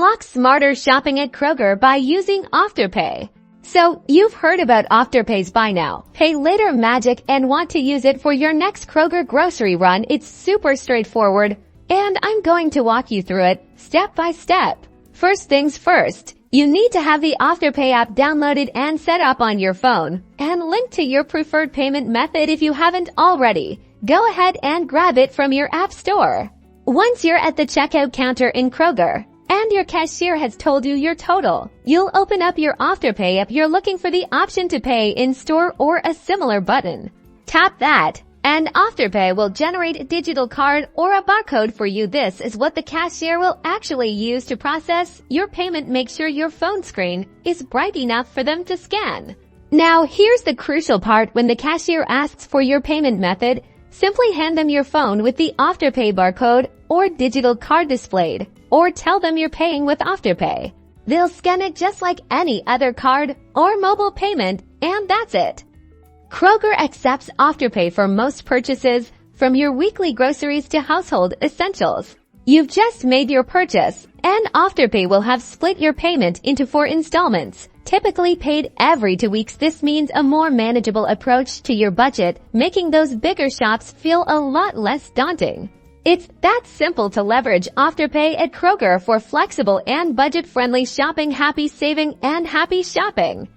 Unlock smarter shopping at Kroger by using Afterpay. So, you've heard about Afterpay's buy now, pay later magic and want to use it for your next Kroger grocery run. It's super straightforward, and I'm going to walk you through it step by step. First things first, you need to have the Afterpay app downloaded and set up on your phone, and linked to your preferred payment method if you haven't already. Go ahead and grab it from your app store. Once you're at the checkout counter in Kroger, and your cashier has told you your total, you'll open up your Afterpay app. You're looking for the option to pay in store or a similar button. Tap that, and Afterpay will generate a digital card or a barcode for you. This is what the cashier will actually use to process your payment. Make sure your phone screen is bright enough for them to scan. Now, here's the crucial part. When the cashier asks for your payment method, simply hand them your phone with the Afterpay barcode or digital card displayed, or tell them you're paying with Afterpay. They'll scan it just like any other card or mobile payment, and that's it. Kroger accepts Afterpay for most purchases, from your weekly groceries to household essentials. You've just made your purchase, and Afterpay will have split your payment into 4 installments, typically paid every 2 weeks. This means a more manageable approach to your budget, making those bigger shops feel a lot less daunting. It's that simple to leverage Afterpay at Kroger for flexible and budget-friendly shopping. Happy saving and happy shopping.